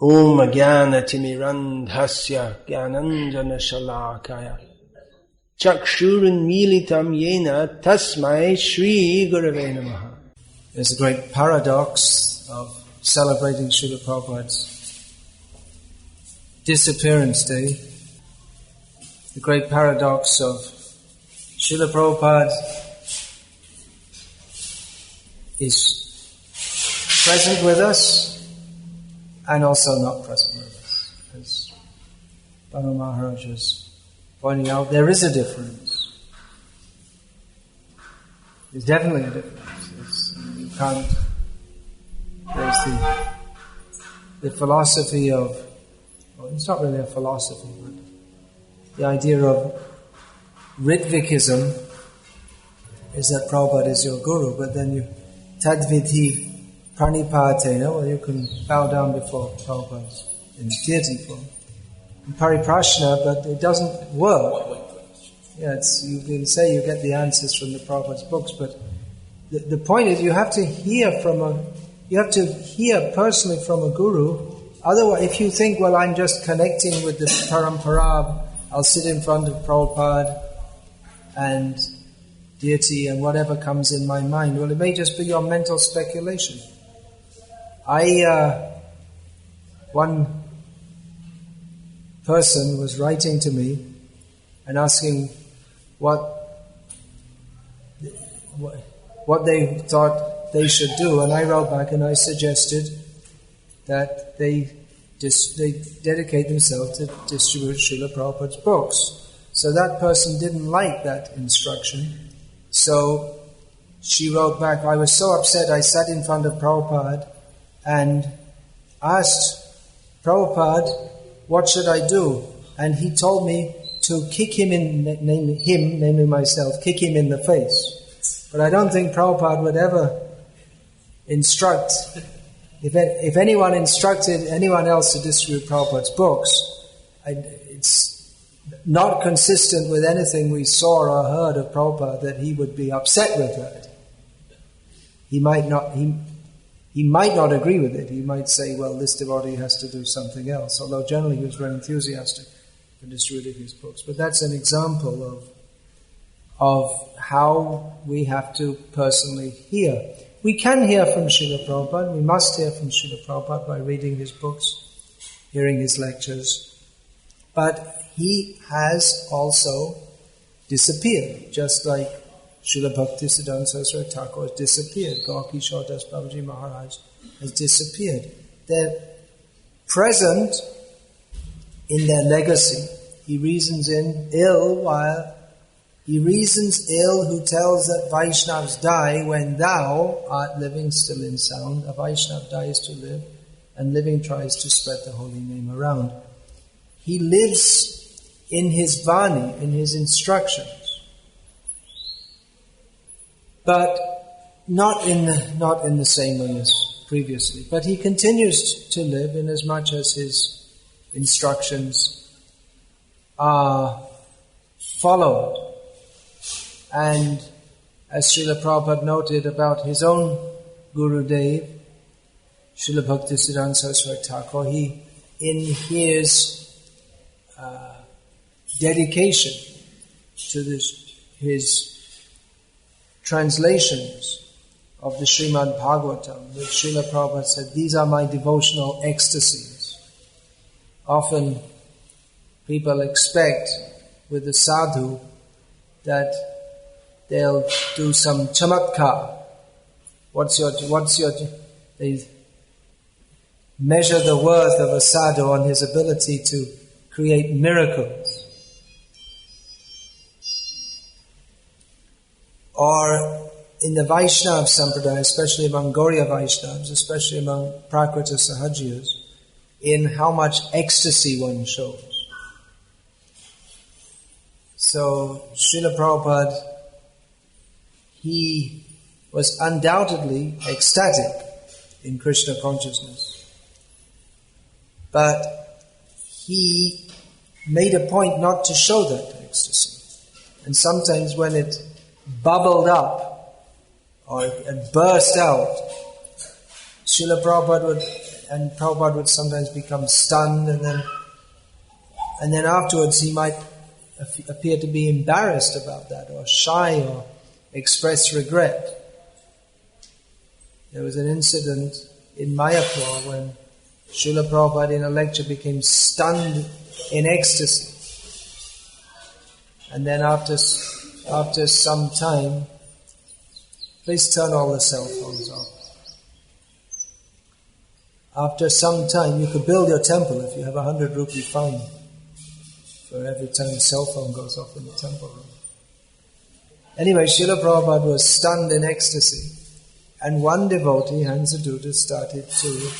Om Jnana Timirandhasya Jnananjana Shalakaya Chakshurun Militam Yena Tasmai Shri Gurave Namaha. There's a great paradox of celebrating Srila Prabhupada's Disappearance Day. The great paradox of Srila Prabhupada is present with us and also not present with us. As Bhanu Maharaj was pointing out, there is a difference. There's definitely a difference. You can't. There's the philosophy of, well, it's not really a philosophy, but the idea of Ritvikism is that Prabhupada is your guru, but then you tadvidhi pranipatena, well, you can bow down before Prabhupada in deity form. And pariprashna, but it doesn't work. Yeah, you can say you get the answers from the Prabhupada's books, but the point is you have to hear personally from a guru. Otherwise, if you think, well, I'm just connecting with the parampara, I'll sit in front of Prabhupada and deity and whatever comes in my mind, well, it may just be your mental speculation. One person was writing to me and asking what they thought they should do, and I wrote back and I suggested that they dedicate themselves to distribute Srila Prabhupada's books. So that person didn't like that instruction. So she wrote back, I was so upset, I sat in front of Prabhupada and asked Prabhupada, what should I do? And he told me to kick him namely myself, kick him in the face. But I don't think Prabhupada would ever instruct. If anyone instructed anyone else to distribute Prabhupada's books, it's not consistent with anything we saw or heard of Prabhupada that he would be upset with that. He might not agree with it. He might say, well, this devotee has to do something else. Although generally he was very enthusiastic for distributing his books. But that's an example of how we have to personally hear. We can hear from Srila Prabhupada. We must hear from Srila Prabhupada by reading his books, hearing his lectures. But he has also disappeared, just like Srila Bhakti Siddhanta Saraswati Thakur has disappeared. Gaur Kishore Das Babaji Maharaj has disappeared. They're present in their legacy. He reasons ill who tells that Vaishnavas die when thou art living still in sound. A Vaishnava dies to live, and living tries to spread the holy name around. He lives in his Vani, in his instructions, but not in the same way as previously. But he continues to live in as much as his instructions are followed. And as Srila Prabhupada noted about his own Gurudev, Srila Bhakti Siddhanta Saraswati Thakur, he, in his dedication to his translations of the Srimad Bhagavatam, that Srila Prabhupada said, these are my devotional ecstasies. Often people expect with the sadhu that they'll do some chamatkar. They measure the worth of a sadhu on his ability to create miracles. Or in the Vaishnava Sampradaya, especially among Gauriya Vaishnavas, especially among Prakrita Sahajiyas, in how much ecstasy one shows. So, Srila Prabhupada, he was undoubtedly ecstatic in Krishna consciousness. But he made a point not to show that ecstasy. And sometimes when it bubbled up or it burst out, Srila Prabhupada would and Prabhupada would sometimes become stunned, and then afterwards he might appear to be embarrassed about that, or shy, or express regret. There was an incident in Mayapur when Srila Prabhupada in a lecture became stunned in ecstasy. And then after some time, please turn all the cell phones off. After some time, you could build your temple if you have 100 rupee fine for every time a cell phone goes off in the temple room. Anyway, Srila Prabhupada was stunned in ecstasy. And one devotee, Hansadutta, started to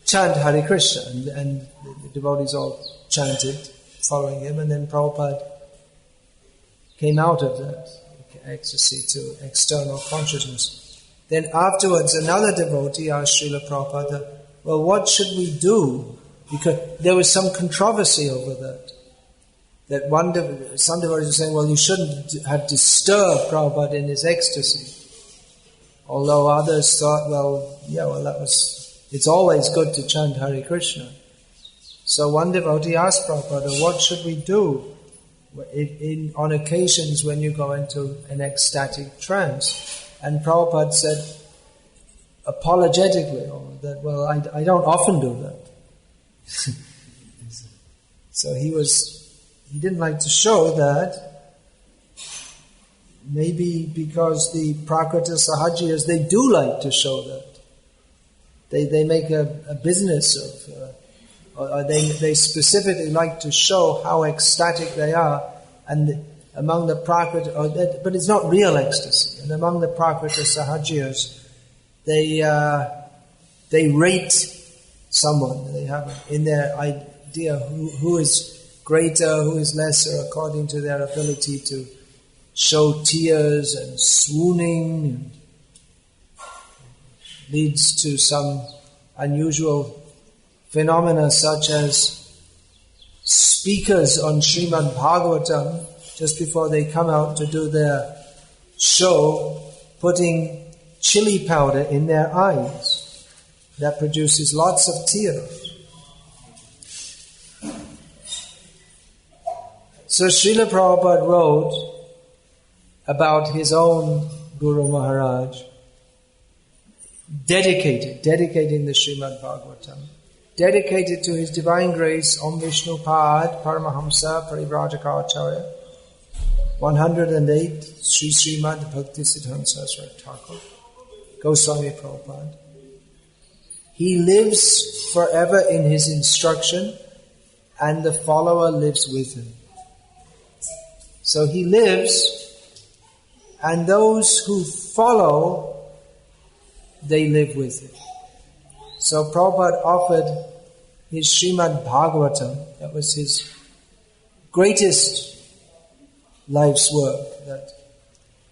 chant Hare Krishna. And the devotees all chanted, following him. And then Prabhupada came out of that ecstasy to external consciousness. Then afterwards, another devotee asked Srila Prabhupada, well, what should we do? Because there was some controversy over that. That some devotees were saying, well, you shouldn't have disturbed Prabhupada in his ecstasy. Although others thought, it's always good to chant Hare Krishna. So one devotee asked Prabhupada, what should we do on occasions when you go into an ecstatic trance? And Prabhupada said, apologetically, that, I don't often do that. So he didn't like to show that. Maybe because the Prakrita Sahajiyas, they do like to show that. They make a business of, or they specifically like to show how ecstatic they are, and among the Prakrita, but it's not real ecstasy. And among the Prakrita Sahajiyas, they rate someone. They have in their idea who is greater, who is lesser, according to their ability to show tears and swooning, and leads to some unusual phenomena such as speakers on Srimad Bhagavatam, just before they come out to do their show, putting chili powder in their eyes. That produces lots of tears. So Srila Prabhupada wrote about his own Guru Maharaj, dedicating the Srimad Bhagavatam, dedicated to his divine grace, Om Vishnu Pad, Paramahamsa, Parivrajaka 108, Sri Srimad Bhakti Siddhanta Saraswati Thakur, Goswami Prabhupada. He lives forever in his instruction, and the follower lives with him. So he lives, and those who follow, they live with him. So Prabhupada offered his Srimad Bhagavatam, that was his greatest life's work, that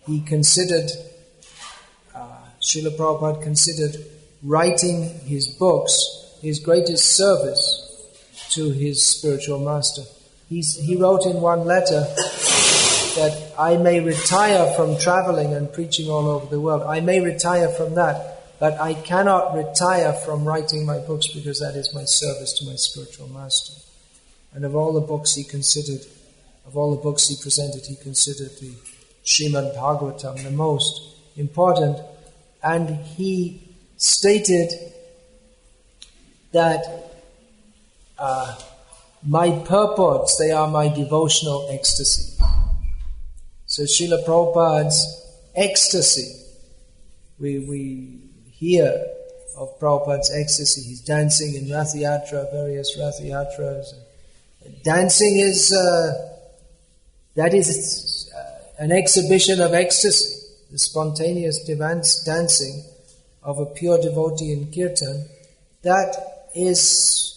he considered, Srila Prabhupada considered writing his books his greatest service to his spiritual master. He wrote in one letter that I may retire from traveling and preaching all over the world. I may retire from that, but I cannot retire from writing my books because that is my service to my spiritual master. And of all the books he presented, he considered the Srimad Bhagavatam the most important. And he stated that my purports, they are my devotional ecstasy. So Srila Prabhupada's ecstasy, we hear of Prabhupada's ecstasy. He's dancing in Rath Yatra, various Rath Yatras. Dancing is, that is an exhibition of ecstasy. The spontaneous dancing of a pure devotee in kirtan, that is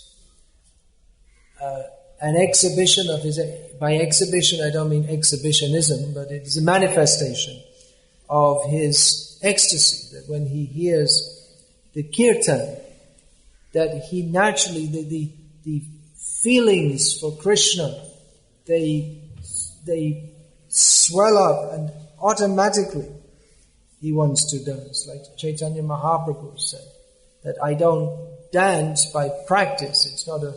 an exhibition of his. By exhibition, I don't mean exhibitionism, but it is a manifestation of his ecstasy. That when he hears the kirtan, that he naturally, the feelings for Krishna, they swell up, and automatically he wants to dance. Like Chaitanya Mahaprabhu said, that I don't dance by practice. It's not a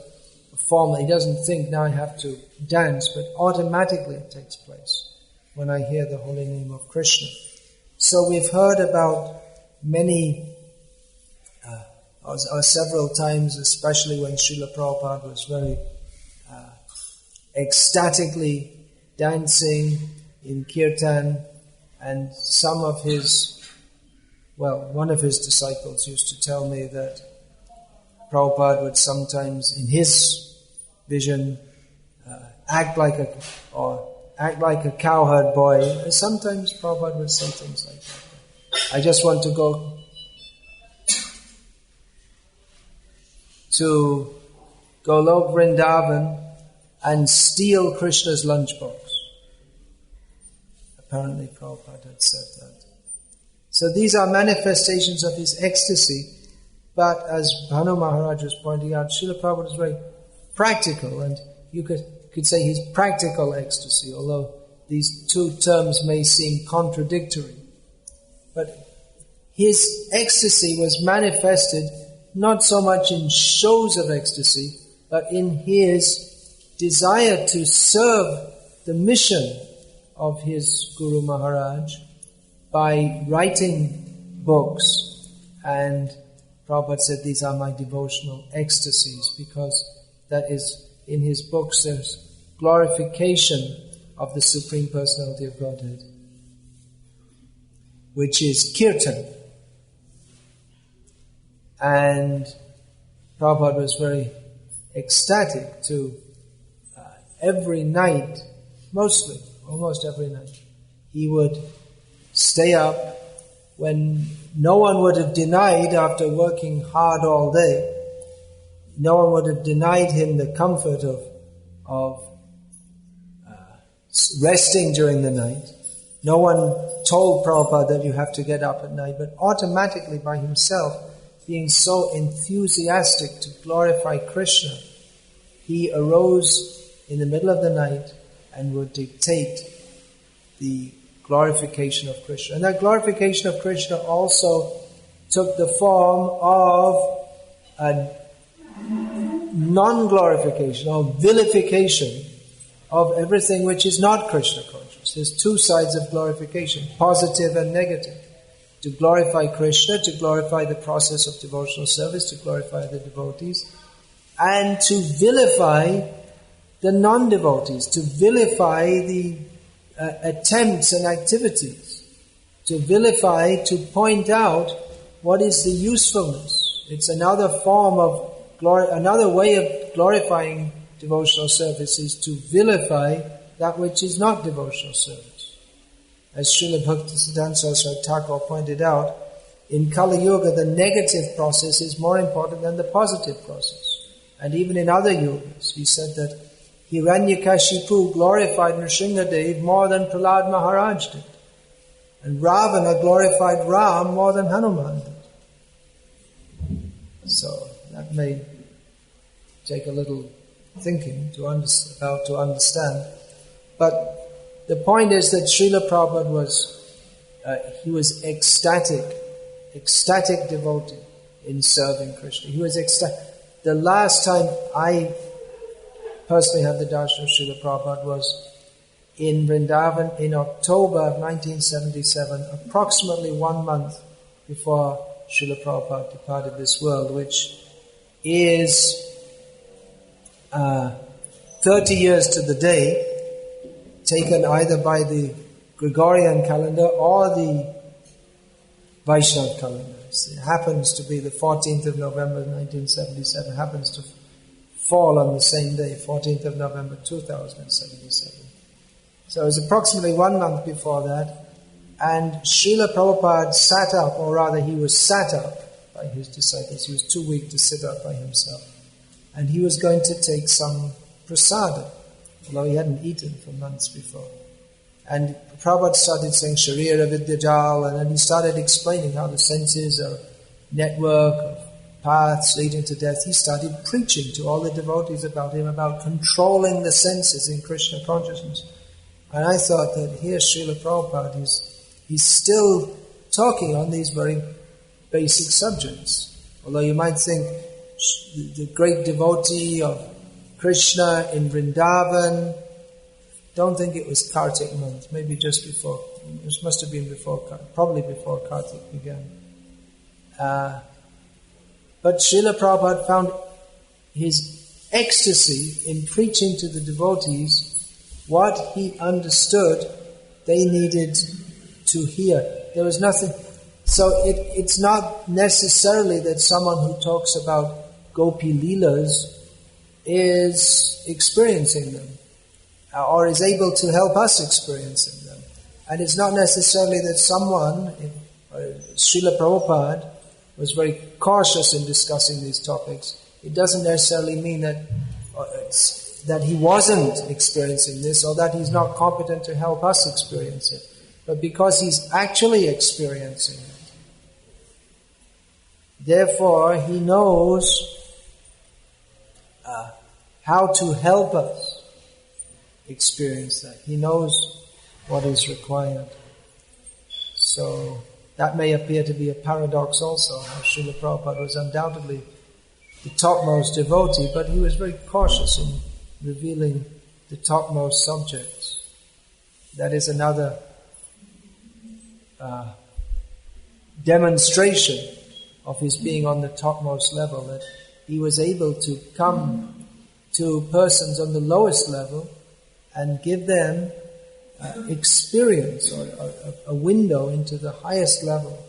formal. He doesn't think, now I have to dance, but automatically it takes place when I hear the holy name of Krishna. So we've heard about many, or several times, especially when Srila Prabhupada was very ecstatically dancing in kirtan, and some of his, one of his disciples used to tell me that Prabhupada would sometimes, in his vision, act like a cowherd boy. Sometimes Prabhupada would say things like that. I just want to go to Golok Vrindavan and steal Krishna's lunchbox. Apparently Prabhupada had said that. So these are manifestations of his ecstasy, but as Bhanu Maharaj was pointing out, Srila Prabhupada is very practical, and you could say his practical ecstasy, although these two terms may seem contradictory. But his ecstasy was manifested not so much in shows of ecstasy, but in his desire to serve the mission of his Guru Maharaj by writing books. And Prabhupada said, these are my devotional ecstasies, because that is, in his books there's glorification of the Supreme Personality of Godhead, which is kirtan. And Prabhupada was very ecstatic to every night, almost every night, he would stay up when no one would have denied, after working hard all day, no one would have denied him the comfort of resting during the night. No one told Prabhupada that you have to get up at night, but automatically by himself, being so enthusiastic to glorify Krishna, he arose in the middle of the night and would dictate the glorification of Krishna. And that glorification of Krishna also took the form of a non-glorification or vilification of everything which is not Krishna conscious. There's two sides of glorification, positive and negative. To glorify Krishna, to glorify the process of devotional service, to glorify the devotees, and to vilify the non-devotees, to vilify the attempts and activities, to vilify, to point out what is the usefulness. It's another form of another way of glorifying devotional service is to vilify that which is not devotional service. As Srila Bhaktisiddhanta Saraswati Thakur pointed out, in Kali Yuga the negative process is more important than the positive process. And even in other yugas, he said that Hiranyakashipu glorified Nrsimhadev more than Prahlad Maharaj did. And Ravana glorified Ram more than Hanuman did. So that may take a little thinking to understand. But the point is that Srila Prabhupada was ecstatic devotee in serving Krishna. He was ecstatic. The last time I personally had the darshan of Srila Prabhupada was in Vrindavan in October of 1977, approximately 1 month before Srila Prabhupada departed this world, which is 30 years to the day, taken either by the Gregorian calendar or the Vaishnava calendar. It happens to be the 14th of November 1977, happens to fall on the same day, 14th of November 2077. So it was approximately 1 month before that, and Srila Prabhupada sat up, or rather he was sat up by his disciples. He was too weak to sit up by himself. And he was going to take some prasadam, although he hadn't eaten for months before. And Prabhupada started saying Sharira Vidyajal, and then he started explaining how the senses are a network of paths leading to death. He started preaching to all the devotees about him, about controlling the senses in Krishna consciousness. And I thought that here Srila Prabhupada, he's still talking on these very basic subjects. Although you might think the great devotee of Krishna in Vrindavan. Don't think it was Kartik month, maybe just before. It must have been probably before Kartik began. But Srila Prabhupada found his ecstasy in preaching to the devotees what he understood they needed to hear. There was nothing. So it's not necessarily that someone who talks about Gopi Leelas is experiencing them or is able to help us experiencing them. And it's not necessarily that someone, Srila Prabhupada was very cautious in discussing these topics. It doesn't necessarily mean that he wasn't experiencing this or that he's not competent to help us experience it. But because he's actually experiencing it, therefore he knows how to help us experience that. He knows what is required. So that may appear to be a paradox also. Srila Prabhupada was undoubtedly the topmost devotee, but he was very cautious in revealing the topmost subjects. That is another demonstration of his being on the topmost level, that he was able to come to persons on the lowest level and give them experience or a window into the highest level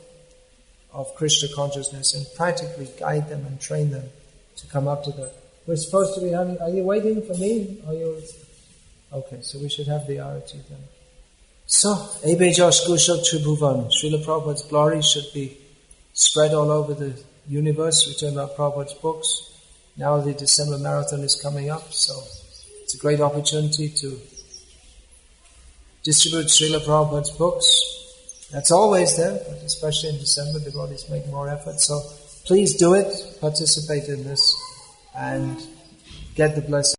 of Krishna consciousness and practically guide them and train them to come up to that. We're supposed to be having... Are you waiting for me? Okay, so we should have the arati then. So, Ebe Josh Gushal Tribhuvan. Srila Prabhupada's glory should be spread all over the universe. We turn about Prabhupada's books. Now the December marathon is coming up, so it's a great opportunity to distribute Srila Prabhupada's books. That's always there, but especially in December, devotees make more effort. So please do it, participate in this, and get the blessing.